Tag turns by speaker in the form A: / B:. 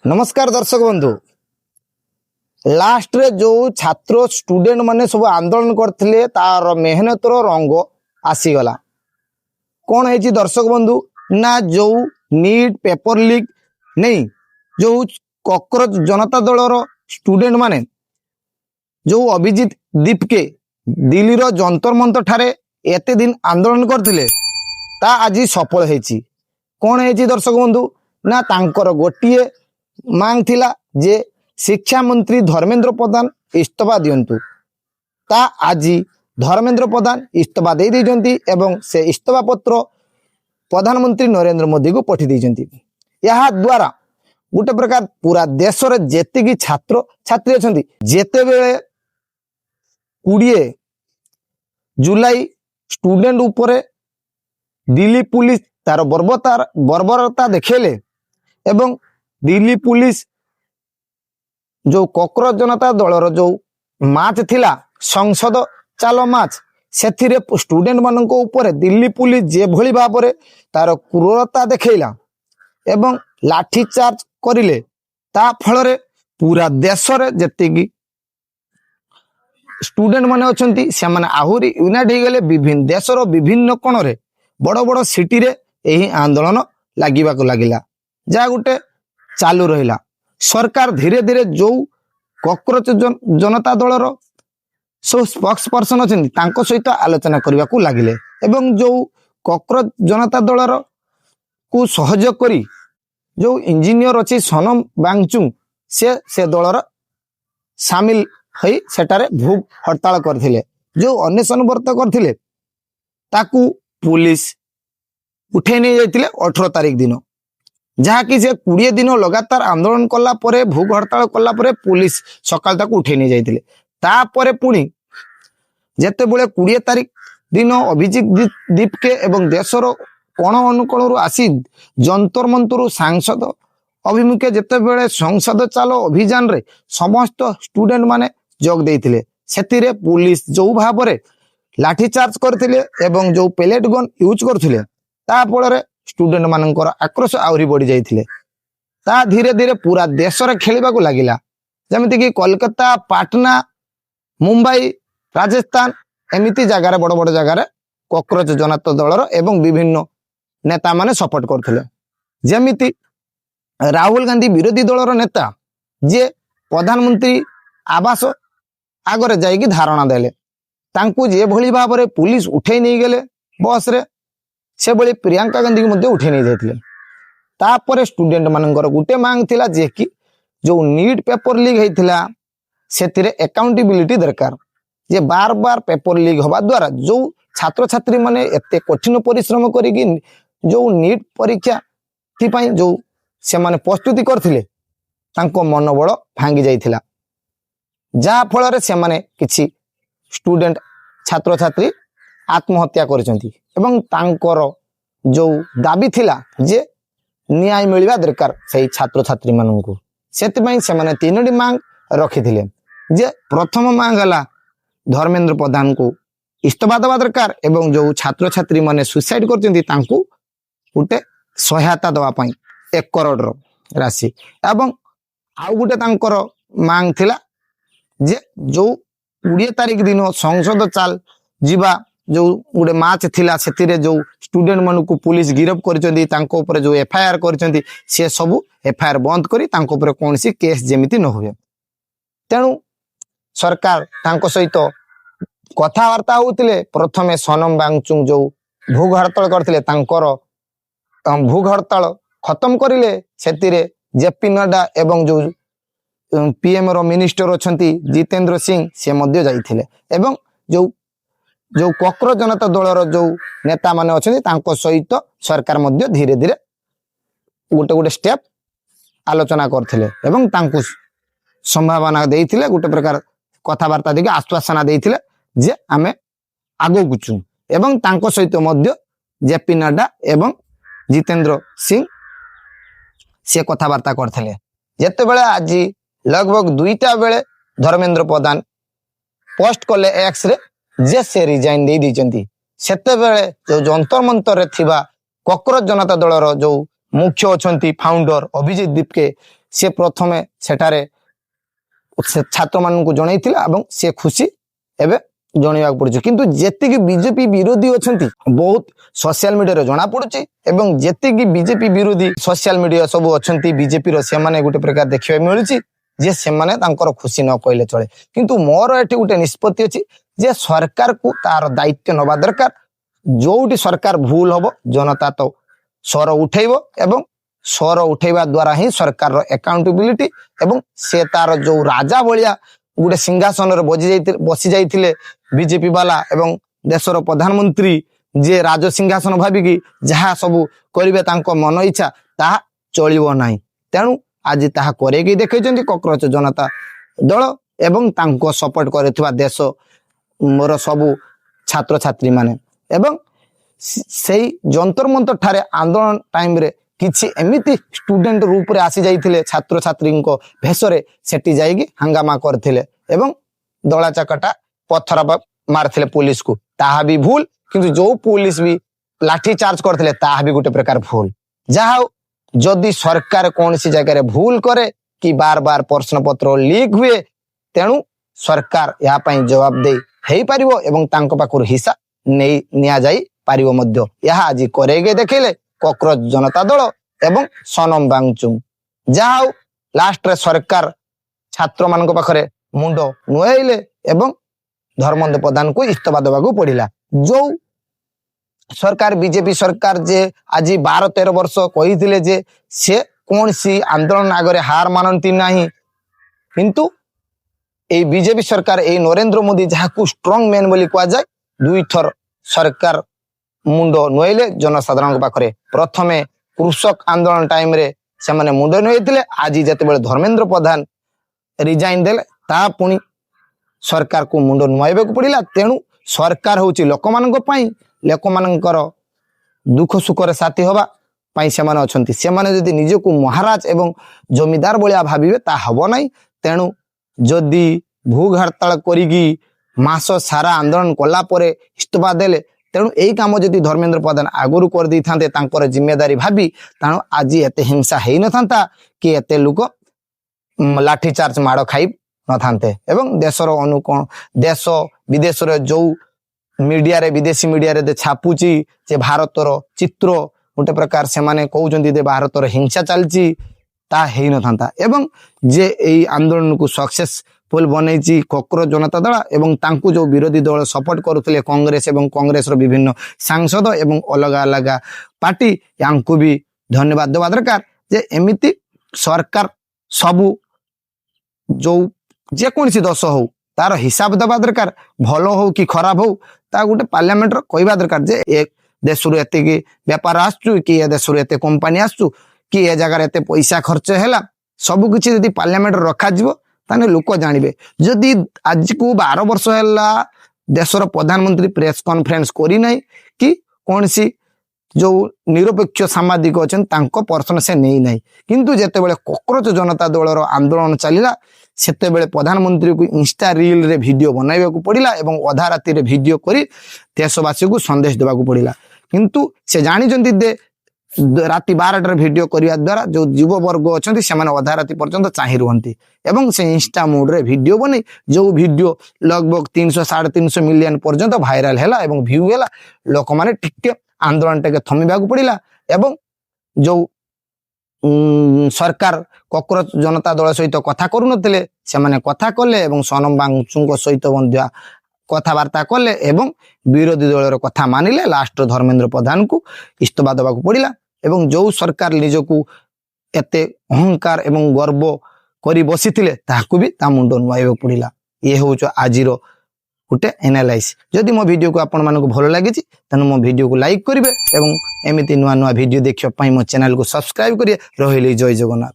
A: नमस्कार दर्शक बंधु। लास्ट रे जो छात्र स्टूडेंट माने सब आंदोलन करथिले तार मेहनतर रंग आसीगला। कौन है दर्शक बंधु ना जो नीट पेपर लीक नहीं जो कॉकरोच जनता दलर स्टूडेंट माने जो अभिजीत दीप के दिल्ली रो जंतर मंतर ठारे एते दिन आंदोलन करथिले ता आज सफल हेची। कौन है दर्शक बंधु ना तांकर गोटिए मांग थिला जे शिक्षा मंत्री धर्मेंद्र प्रधान इस्तीफा दियंतु। ता आज धर्मेंद्र प्रधान इस्तीफा दे दैछंती एवं से इस्तीफा पत्र प्रधानमंत्री नरेंद्र मोदी को पठी दैछंती। यहा द्वारा गोटे प्रकार पूरा देश रे जेतिकी छात्र छात्री अछंती जेते बेले 20 जुलाई स्टूडेंट उपरे दिल्ली पुलिस तार बर्बरता देखेले एवं दिल्ली पुलिस जो कॉकरोच जनता दलर जो मैच थिला संसद चालो मैच सेथिरे स्टूडेंट माननको ऊपर दिल्ली पुलिस जे भली भाबरे तार क्रूरता देखैला एवं लाठी चार्ज करिले ता फलरे पूरा देश रे जेतिकी स्टूडेंट माने अछंती से माने आहुरी यूनाइट हो गले। विभिन्न देशर विभिन्न कोण रे बड़ बड़ सिटी रे एही आंदोलन लागिबा को लागिला जा गुटे चालू रहिला। सरकार धीरे धीरे जो कॉकरोच जनता दलर सब स्पोक्स पर्सन अछंती तांको सहित आलोचना करबा को लागिले एवं जो कॉकरोच जनता दलर को सहयोग करी जो इंजीनियर अछि सोनम वांगचुक से दलर शामिल हई सेटारे भूख हड़ताल करथिले। जो अन्वेषण व्रत करथिले ताकू पुलिस उठे नहीं जाइतिले 18 तारिख दिन जहाँकि से 20 दिन लगातार आंदोलन कला परे भूख हड़ताल कला परे पुलिस सकाल तक उठे नहीं जाइतिले। तापरे पुणी जेते बेले 20 तारिख दिन अभिजीत दीप के एवं देशर कोण अनुकोण आसी जंतर मंतर सांसद अभिमुखे जेते बेले संसद चालो अभियान रे समस्त स्टूडेंट माने जोग देइतिले सेतिरे पुलिस जो भाबरे लाठी चार्ज करथिले एवं जो पेलेट गन यूज करथिले ता फଳରେ स्टूडेंट मानकर आक्रोश आउरी बढ़ी जाइथिले। ता धीरे धीरे पूरा देश रे खेलिबा को लागिला जेमिति कि कोलकाता पाटना मुंबई राजस्थान एमिति जगह रे बड़ बड़ जगह रे कॉकरोच जनता दलर एवं विभिन्न नेता माने सपोर्ट करथिले। जेमिति राहुल गांधी विरोधी दलर नेता जे प्रधानमंत्री आवास आगरे जाइकी धारणा देले तांकू जे भली भाबरे पुलिस उठे नहीं गेले बस रे से बड़ी प्रियंका गांधी को मध्य उठे नहीं जाइतिले। तापरे स्टूडेंट मानकर गुटे मांग थिला जे कि जो नीट पेपर लीक हेतिला सेतिरे अकाउंटेबिलिटी दरकार जे बार बार पेपर लीक होबा द्वारा जो छात्र छात्री माने एते कठिन परिश्रम करिकी जो नीट परीक्षा थी पई जो से माने प्रस्तुति करथिले तांको मनोबल भांगी जाइथिला जा फଳରେ ସେମାନେ କିଛି स्टूडेंट छात्र छात्री आत्महत्या करिसंती एवं तांकर जो दाबी थिला जे न्याय मिलवा दरकार सही छात्र छात्री माननकु सेति पई से माने तीनोटी मांग रखिथिले। जे प्रथम मांग हला धर्मेंद्र प्रधान को इस्तीफा देवा दरकार एवं जो छात्र छात्री माने सुसाइड करचंती तांकू गुटे सहायता देवा पई 1 करोड़ राशि एवं आउ गुटे तांकर मांग थिला जे जो 20 तारिख दिन संसद चाल जीवा जो गोटे मैच थिला सेतिरे जो स्टूडेंट मानकू पुलिस गिरफ करचंती तांको ऊपर जो एफआईआर करचंती से सब एफआईआर बंद करी तांको ऊपर कोनसी केस जेमिति न होय तेनु सरकार तांको सहित कथावार्ता होतिले। प्रथमे सोनम वांगचुक जो भूख हड़ताल करथिले तांकर भूख हड़ताल खत्म करिले सेतिरे जेपी नड्डा एवं जो पीएम रो मिनिस्टर अछंती जितेंद्र सिंह से मध्य जाइथिले एवं जो कॉकरोच जनता दलर जो नेता माने अछंती तांको सहित सरकार मध्य धीरे धीरे गोटे गोटे स्टेप आलोचना करथिले एवं तांको संभावना देइथिले गोटे प्रकार कथावार्ता देखि आश्वासन देइथिले जे आमे आगो गुचु एवं तांको सहित मध्य जेपी नड्डा एवं जितेंद्र सिंह से कथावार्ता करथिले। जेते बेले आज लगभग 2टा बेले धर्मेंद्र प्रधान पोस्ट कले एक्स रे जे से रिजाइन दे दिचंती सेते बेले जो जंतर मंतर रे थिबा कॉकरोच जनता दलर जो मुख्य अच्छा फाउंडर अभिजित दीपके से प्रथमे सेठारे छात्र मान जन से खुशी एवं जनवा पड़े किंतु जेतिकी बीजेपी विरोधी अच्छा बहुत सोशल मीडिया जना पड़ी एवं जेतिकी बीजेपी विरोधी सोशल मीडिया सब अच्छा बीजेपी से गोटे प्रकार देखा मिलूँ जे से माने तांकर खुशी न कहले चले किंतु मोर एठी गोटे निष्पत्ति अछि जे सरकार को तार दायित्व नबा दरकार जोटी सरकार भूल हबो जनता तो स्वर उठेइबो एवं स्वर उठेइबा द्वारा ही सरकार रो अकाउंटेबिलिटी एवं से तार जो राजा बलिया गोटे सिंहासन रे बसी जाइथिले बीजेपी वाला एवं देशर प्रधानमंत्री जे राज सिंहासन भाबिकी जहाँ सब करिवे तांको मन इच्छा ता चलिबो नाही तेणु आज ताहा करेगी देखैछन्ती कॉकरोच जनता दल एवं तांको सपोर्ट करथिबा देश मोर सबु छात्र छात्री माने एवं सेही जंतर मंतर ठारे आंदोलन टाइम रे किछि एमिति स्टूडेंट रूप रे आसी जाइथिले छात्र छात्री को भेषरे सेठी जाइगी हंगामा करथिले एवं दला चकटा पत्थर मारथिले पुलिस को ताहा भी भूल किंतु जो पुलिस भी लाठी चार्ज करथिले ताहा भी गोटे प्रकार भूल जहा जदि सरकार कौन सी जगह भूल करे कि बार बार प्रश्न पत्र लीक हुए तेणु सरकार या जवाब दे हेई पारिबो एवं तांको पाखुर हिस्सा नहीं निया जाई पारिबो मध्य यह आज करेगे देखिले कॉकरोच जनता दल एवं सोनम वांगचुक जहा लास्ट रे सरकार छात्र मान पाखरे मुंड नुआइले एवं धर्मेंद्र प्रधान को इस्तीफा देवाक पड़िला जो सरकार बीजेपी सरकार जे आज 12-13 वर्ष कही जे से कौन सी आंदोलन आगे हार मानती नहीं किंतु ए बीजेपी सरकार ए नरेंद्र मोदी जहाँ स्ट्रॉन्ग मैन बोली कह जाए 2 थर सरकार मुंड नुआइले जनसाधारण पाखरे प्रथमे कृषक आंदोलन टाइम रे से माने मुंड नुआइथिले आज जेतेबेले धर्मेंद्र प्रधान रिजाइन देले ता पुनी सरकार को मुंड नुआइबे को पड़िला तेणु सरकार होची लोकमानक पई लोकमानकर दुख सुख रे साथी होबा पई से माने अछंती से माने जदि निज को महाराज एवं जमीदार बलिया भाबिबे ता हबो नै तेणु जदि भूख हड़ताल करिगी मास सारा आंदोलन कला परे इस्तीफा देले तेणु एई काम जदि धर्मेंद्र प्रधान आगुरु कर दी थांते तांकर जिम्मेदारी भाबी ताणु आज एते हिंसा हेई न थांता कि एते लोक लाठी चार्ज माड़ खाई न थांते एवं देशर अनुकोण देश विदेश रे जो मीडिया रे विदेशी मीडिया रे छापुची जे भारतर चित्र गोटे प्रकार से माने कहउचंती जे भारतर हिंसा चलची ता हेई न थांता एवं जे एई आंदोलन को सक्सेसफुल बनैची कॉकरोच जनता दल एवं तांकु जो विरोधी दल सपोर्ट करुथिले कांग्रेस एवं कांग्रेस रो विभिन्न सांसद एवं अलग अलग पार्टी यांकु भी धन्यवाद देवा दरकार जे एमिति सरकार सबु जो जे कोनसी दोष हो तार हिसाब देवा दरकार भलो हो कि खराब हो ता गोटे पार्लियामेंट कहवा दरकार जे एक देश रु एते व्यापार आसचु कि ए देश रु एते कंपनी आसचु कि ए जगह एते पैसा खर्च हैला सब किछि यदि पार्लियामेंट रखा जिवो ताने लोक जानिबे जदि आज को 12 वर्ष हैला देशर प्रधानमंत्री प्रेस कॉन्फ्रेंस करी नै कि कोनसी जो निरपेक्ष सामाजिक अच्छा तांको पर्सन से नहीं नहीं किंतु जेते बेले कॉकरोच जनता दलर आंदोलन चलिला सेते बेले प्रधानमंत्री को इंस्टा रील रे वीडियो बनाइबा को पड़िला एवं अधा राति रे वीडियो करी देशवासी को संदेश देबा को पड़िला किंतु से जानी जंती दे राति 12 रे वीडियो करिया द्वारा जो युवा वर्ग अछंती से माने अधा राति पर्यंत चाहि रहंती एवं से इंस्टा मोड रे वीडियो बनै जो वीडियो लगभग 300-350 मिलियन पर्यंत वायरल हैला एवं व्यू हैला लोक माने टिके आंदोलन टे थमिबा को पड़िला एवं जो सरकार कॉकरोच जनता दल सहित कथा करू नथिले से माने कथा कले एवं सोनम वांगचुक सहित बंध्या कथबार्ता कले एवं विरोधी दलर कथा मानिले लास्ट धर्मेंद्र प्रधान को इस्तीफा देवा को पड़िला एवं जो सरकार निजको एते अहंकार एवं गर्व करी बसिथिले ताकू भी ता मुंड नुआइबा पड़िला ये होचो आजिरो गोटे एनालाइज जदि मो वीडियो को आपण मानको भलो लागि तनु मो वीडियो को लाइक करिवे एवं एमिति नुआ नुआ वीडियो देखियो पई मो चैनल को सब्सक्राइब करिए रहिले जय जगन्नाथ।